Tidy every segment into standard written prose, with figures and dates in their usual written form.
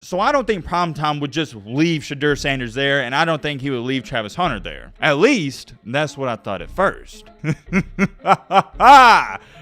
So I don't think Primetime would just leave Shedeur Sanders there, and I don't think he would leave Travis Hunter there. At least, that's what I thought at first.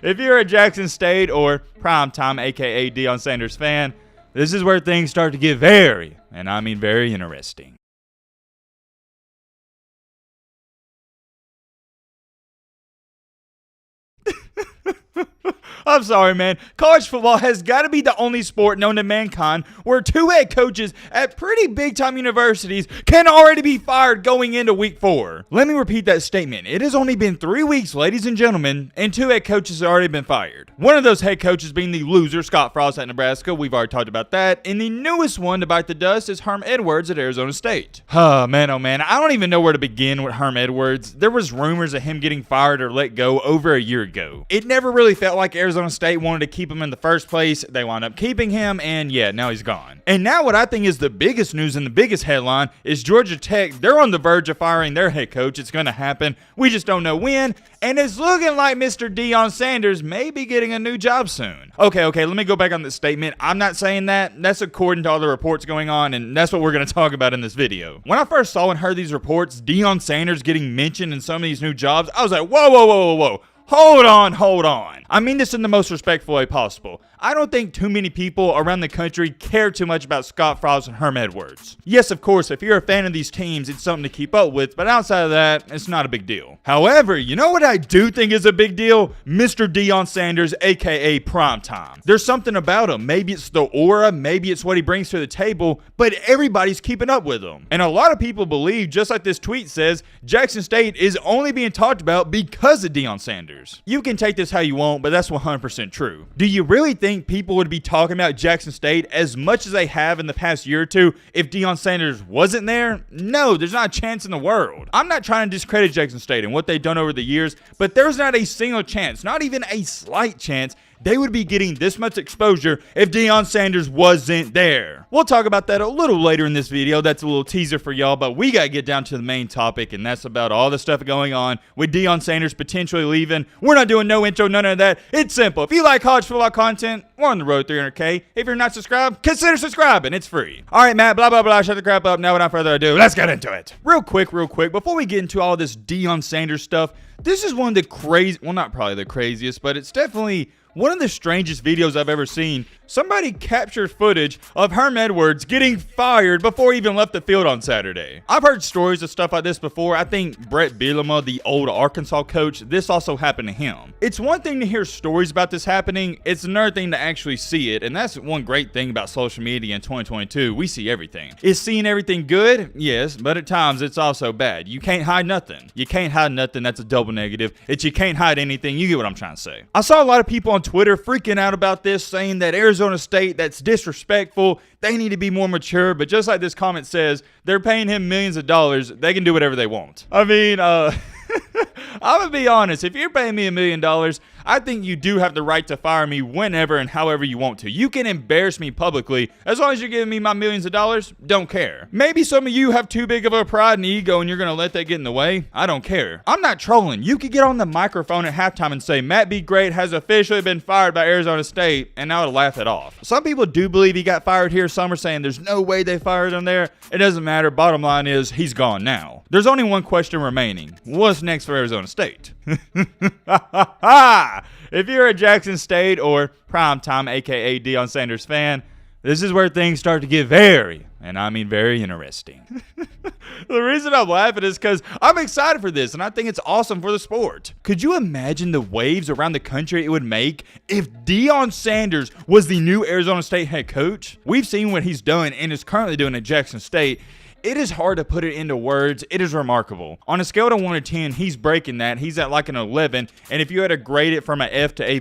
If you're a Jackson State or Primetime, aka Deion Sanders fan, this is where things start to get very, and I mean very interesting. I'm sorry, man. College football has got to be the only sport known to mankind where two head coaches at pretty big-time universities can already be fired going into week 4. Let me repeat that statement. It has only been 3 weeks, ladies and gentlemen, and 2 head coaches have already been fired. One of those head coaches being the loser, Scott Frost at Nebraska. We've already talked about that. And the newest one to bite the dust is Herm Edwards at Arizona State. Oh, man. I don't even know where to begin with Herm Edwards. There was rumors of him getting fired or let go over a year ago. It never really felt like Arizona State wanted to keep him in the first place. They wound up keeping him, and yeah, now he's gone. And now what I think is the biggest news and the biggest headline is Georgia Tech. They're on the verge of firing their head coach. It's going to happen. We just don't know when. And it's looking like Mr. Deion Sanders may be getting a new job soon. Okay, let me go back on this statement. I'm not saying that. That's according to all the reports going on, and that's what we're going to talk about in this video. When I first saw and heard these reports, Deion Sanders getting mentioned in some of these new jobs, I was like, whoa. Hold on. I mean this in the most respectful way possible. I don't think too many people around the country care too much about Scott Frost and Herm Edwards. Yes, of course, if you're a fan of these teams, it's something to keep up with, but outside of that, it's not a big deal. However, you know what I do think is a big deal? Mr. Deion Sanders, aka Primetime. There's something about him. Maybe it's the aura, maybe it's what he brings to the table, but everybody's keeping up with him. And a lot of people believe, just like this tweet says, Jackson State is only being talked about because of Deion Sanders. You can take this how you want, but that's 100% true. Do you really think people would be talking about Jackson State as much as they have in the past year or two if Deion Sanders wasn't there? No, there's not a chance in the world. I'm not trying to discredit Jackson State and what they've done over the years, but there's not a single chance, not even a slight chance, they would be getting this much exposure if Deion Sanders wasn't there. We'll talk about that a little later in this video. That's a little teaser for y'all, but we got to get down to the main topic, and that's about all the stuff going on with Deion Sanders potentially leaving. We're not doing no intro, none of that. It's simple. If you like college football content, we're on the road to 300K. If you're not subscribed, consider subscribing. It's free. All right, Matt, blah, shut the crap up. Now, without further ado, let's get into it. Real quick, before we get into all this Deion Sanders stuff, this is one of the crazy, well, not probably the craziest, but it's definitely one of the strangest videos I've ever seen. Somebody captured footage of Herm Edwards getting fired before he even left the field on Saturday. I've heard stories of stuff like this before. I think Brett Bielema, the old Arkansas coach, this also happened to him. It's one thing to hear stories about this happening. It's another thing to actually see it. And that's one great thing about social media in 2022. We see everything. Is seeing everything good? Yes, but at times it's also bad. You can't hide nothing. You can't hide nothing. That's a double negative. It's you can't hide anything. You get what I'm trying to say. I saw a lot of people on Twitter freaking out about this, saying that Arizona State, that's disrespectful, they need to be more mature, but just like this comment says, they're paying him millions of dollars, they can do whatever they want. I mean, I'm gonna be honest, if you're paying me $1 million, I think you do have the right to fire me whenever and however you want to. You can embarrass me publicly. As long as you're giving me my millions of dollars, don't care. Maybe some of you have too big of a pride and ego and you're going to let that get in the way. I don't care. I'm not trolling. You could get on the microphone at halftime and say, Matt B. Great has officially been fired by Arizona State, and I would laugh it off. Some people do believe he got fired here. Some are saying there's no way they fired him there. It doesn't matter. Bottom line is he's gone now. There's only one question remaining. What's next for Arizona State? If you're a Jackson State or Primetime, aka Deion Sanders fan, this is where things start to get very, and I mean very interesting. The reason I'm laughing is because I'm excited for this, and I think it's awesome for the sport. Could you imagine the waves around the country it would make if Deion Sanders was the new Arizona State head coach? We've seen what he's done and is currently doing at Jackson State. It is hard to put it into words. It is remarkable. On a scale of 1 to 10, he's breaking that. He's at like an 11. And if you had to grade it from an F to A+,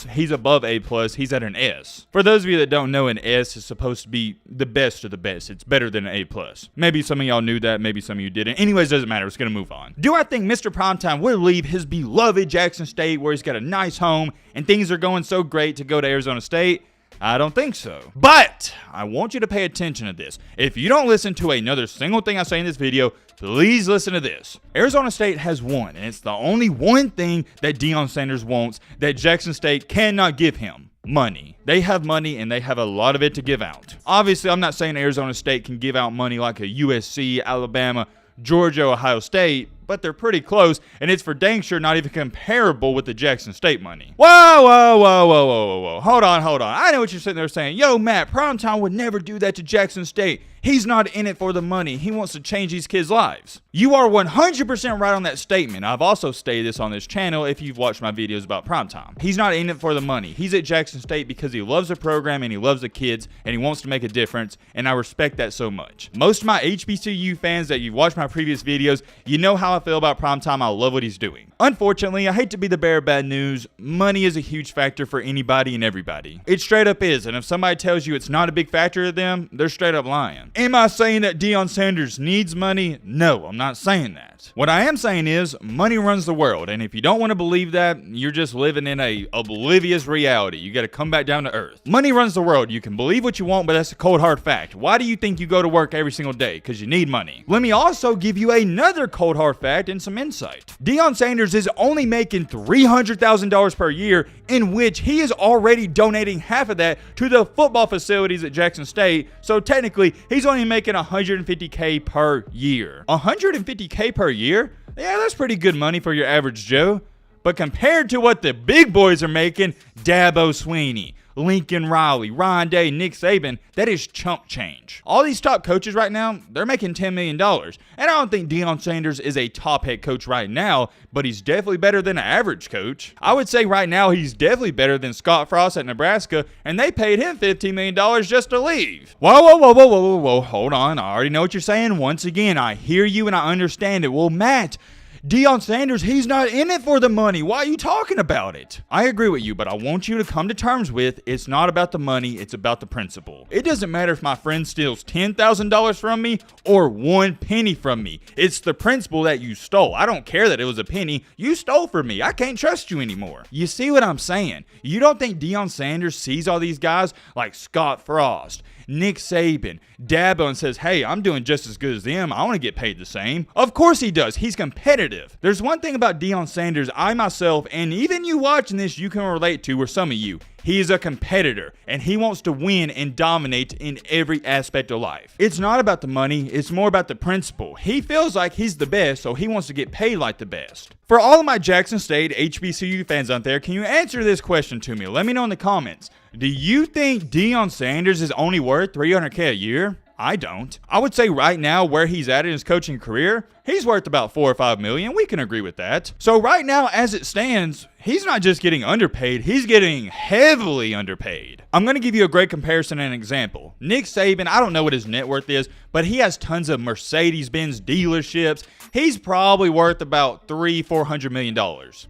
he's above A+. He's at an S. For those of you that don't know, an S is supposed to be the best of the best. It's better than an A+. Maybe some of y'all knew that. Maybe some of you didn't. Anyways, doesn't matter. It's going to move on. Do I think Mr. Primetime will leave his beloved Jackson State, where he's got a nice home and things are going so great, to go to Arizona State? I don't think so. But I want you to pay attention to this. If you don't listen to another single thing I say in this video, Please listen to this. Arizona State has one, and it's the only one thing that Deion Sanders wants that Jackson State cannot give him. Money. They have money, and they have a lot of it to give out. Obviously, I'm not saying Arizona State can give out money like a USC, Alabama, Georgia, Ohio State, but they're pretty close, and it's for dang sure not even comparable with the Jackson State money. Whoa. Hold on. I know what you're sitting there saying. Yo, Matt, Primetime would never do that to Jackson State. He's not in it for the money. He wants to change these kids' lives. You are 100% right on that statement. I've also stated this on this channel if you've watched my videos about Primetime. He's not in it for the money. He's at Jackson State because he loves the program and he loves the kids and he wants to make a difference, and I respect that so much. Most of my HBCU fans that you've watched my previous videos, you know how I feel about Primetime. I love what he's doing. Unfortunately, I hate to be the bearer of bad news, money is a huge factor for anybody and everybody. It straight up is, and if somebody tells you it's not a big factor to them, they're straight up lying. Am I saying that Deion Sanders needs money? No, I'm not saying that. What I am saying is money runs the world, and if you don't want to believe that, you're just living in a oblivious reality. You got to come back down to earth. Money runs the world. You can believe what you want, but that's a cold hard fact. Why do you think you go to work every single day? Because you need money. Let me also give you another cold hard fact and some insight. Deion Sanders is only making $300,000 per year, in which he is already donating half of that to the football facilities at Jackson State, so technically he's only making $150K per year. $150K per year? Yeah, that's pretty good money for your average Joe. But compared to what the big boys are making, Dabo Swinney, Lincoln Riley, Ryan Day, Nick Saban, that is chump change. All these top coaches right now, they're making $10 million. And I don't think Deion Sanders is a top head coach right now, but he's definitely better than an average coach. I would say right now he's definitely better than Scott Frost at Nebraska, and they paid him $15 million just to leave. Whoa. Hold on. I already know what you're saying. Once again, I hear you and I understand it. Well, Matt, Deion Sanders, he's not in it for the money. Why are you talking about it? I agree with you, but I want you to come to terms with it's not about the money, it's about the principle. It doesn't matter if my friend steals $10,000 from me or 1 penny from me. It's the principle that you stole. I don't care that it was a penny. You stole from me. I can't trust you anymore. You see what I'm saying? You don't think Deion Sanders sees all these guys like Scott Frost, Nick Saban, Dabo, and says, hey, I'm doing just as good as them. I want to get paid the same. Of course he does. He's competitive. There's one thing about Deion Sanders I myself, and even you watching this, you can relate to, or some of you. He is a competitor, and he wants to win and dominate in every aspect of life. It's not about the money. It's more about the principle. He feels like he's the best, so he wants to get paid like the best. For all of my Jackson State HBCU fans out there, can you answer this question to me? Let me know in the comments. Do you think Deion Sanders is only worth $300K a year? I don't. I would say right now where he's at in his coaching career, he's worth about $4 or $5 million. We can agree with that. So right now, as it stands, he's not just getting underpaid, he's getting heavily underpaid. I'm going to give you a great comparison and example. Nick Saban, I don't know what his net worth is, but he has tons of Mercedes-Benz dealerships. He's probably worth about $300-400 million.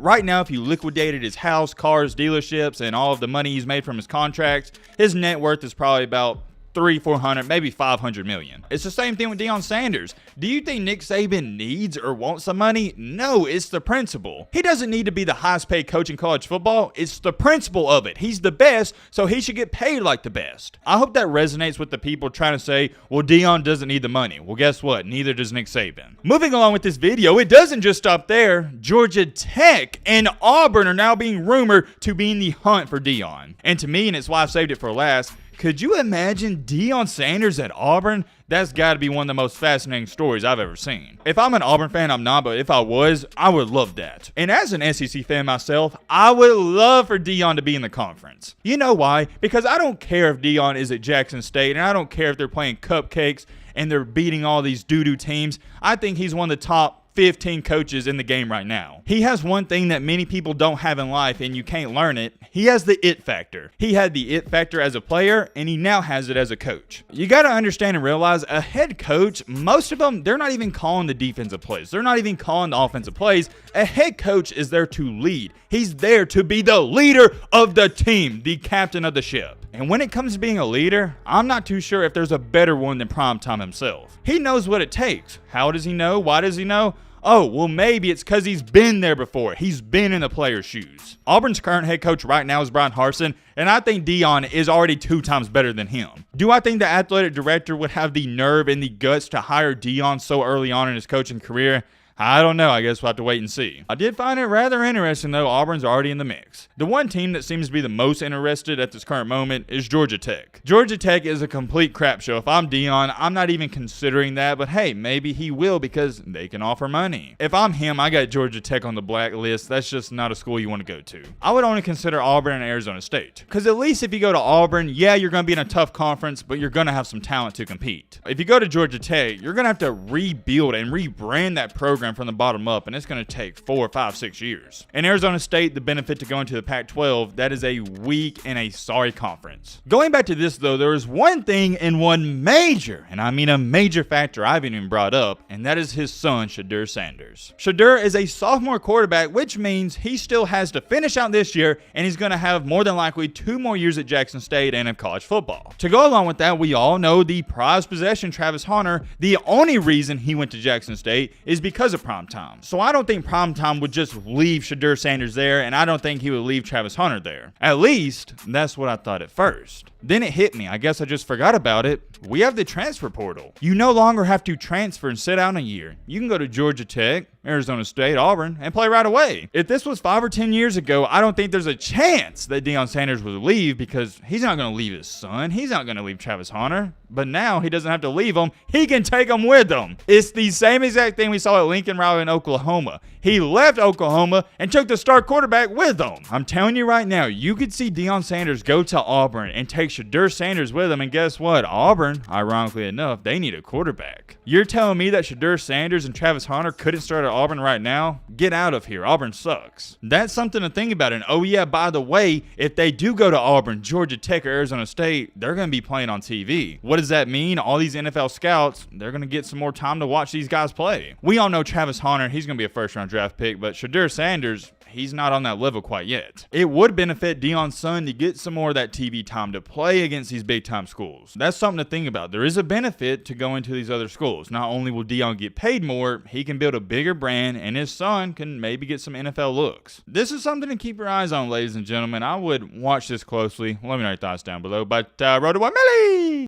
Right now, if you liquidated his house, cars, dealerships, and all of the money he's made from his contracts, his net worth is probably about $300-400, maybe $500 million. It's the same thing with Deion Sanders. Do you think Nick Saban needs or wants some money? No, it's the principle. He doesn't need to be the highest paid coach in college football. It's the principle of it. He's the best, so he should get paid like the best. I hope that resonates with the people trying to say, well, Deion doesn't need the money. Well, guess what? Neither does Nick Saban. Moving along with this video, it doesn't just stop there. Georgia Tech and Auburn are now being rumored to be in the hunt for Deion. And to me, and it's why I've saved it for last, could you imagine Deion Sanders at Auburn? That's got to be one of the most fascinating stories I've ever seen. If I'm an Auburn fan, I'm not, but if I was, I would love that. And as an SEC fan myself, I would love for Deion to be in the conference. You know why? Because I don't care if Deion is at Jackson State, and I don't care if they're playing cupcakes and they're beating all these doo-doo teams. I think he's one of the top 15 coaches in the game right now. He has one thing that many people don't have in life, and you can't learn it. He has the it factor. He had the it factor as a player, and he now has it as a coach. You got to understand and realize a head coach, most of them, they're not even calling the defensive plays. They're not even calling the offensive plays. A head coach is there to lead. He's there to be the leader of the team, the captain of the ship. And when it comes to being a leader, I'm not too sure if there's a better one than Primetime himself. He knows what it takes. How does he know? Why does he know? Oh, well, maybe it's because he's been there before. He's been in the player's shoes. Auburn's current head coach right now is Brian Harsin, and I think Deion is already 2 times better than him. Do I think the athletic director would have the nerve and the guts to hire Deion so early on in his coaching career? I don't know. I guess we'll have to wait and see. I did find it rather interesting, though. Auburn's already in the mix. The one team that seems to be the most interested at this current moment is Georgia Tech. Georgia Tech is a complete crap show. If I'm Deion, I'm not even considering that, but hey, maybe he will because they can offer money. If I'm him, I got Georgia Tech on the blacklist. That's just not a school you want to go to. I would only consider Auburn and Arizona State. Because at least if you go to Auburn, yeah, you're going to be in a tough conference, but you're going to have some talent to compete. If you go to Georgia Tech, you're going to have to rebuild and rebrand that program from the bottom up, and it's going to take 4, 5, 6 years. In Arizona State, the benefit to going to the Pac-12, that is a weak and a sorry conference. Going back to this, though, there is one thing and one major, and I mean a major factor I haven't even brought up, and that is his son, Deion Sanders. Deion is a sophomore quarterback, which means he still has to finish out this year, and he's going to have more than likely 2 more years at Jackson State and in college football. To go along with that, we all know the prized possession, Travis Hunter, the only reason he went to Jackson State is because of primetime. So I don't think primetime would just leave Deion Sanders there, and I don't think he would leave Travis Hunter there. At least, that's what I thought at first. Then it hit me. I guess I just forgot about it. We have the transfer portal. You no longer have to transfer and sit out a year. You can go to Georgia Tech, Arizona State, Auburn, and play right away. If this was 5 or 10 years ago, I don't think there's a chance that Deion Sanders would leave because he's not going to leave his son. He's not going to leave Travis Hunter. But now he doesn't have to leave him. He can take them with him. It's the same exact thing we saw at Lincoln Riley in Oklahoma. He left Oklahoma and took the star quarterback with him. I'm telling you right now, you could see Deion Sanders go to Auburn and take Deion Sanders with him. And guess what? Auburn, ironically enough, they need a quarterback. You're telling me that Deion Sanders and Travis Hunter couldn't start at Auburn right now? Get out of here. Auburn sucks. That's something to think about. And oh yeah, by the way, if they do go to Auburn, Georgia Tech, or Arizona State, they're going to be playing on TV. What does that mean? All these NFL scouts, they're going to get some more time to watch these guys play. We all know Travis Hunter, he's going to be a first-round draft pick, but Deion Sanders, he's not on that level quite yet. It would benefit Deion's son to get some more of that TV time to play against these big-time schools. That's something to think about. There is a benefit to going to these other schools. Not only will Deion get paid more, he can build a bigger brand, and his son can maybe get some NFL looks. This is something to keep your eyes on, ladies and gentlemen. I would watch this closely. Let me know your thoughts down below. But Road to 1 Millie!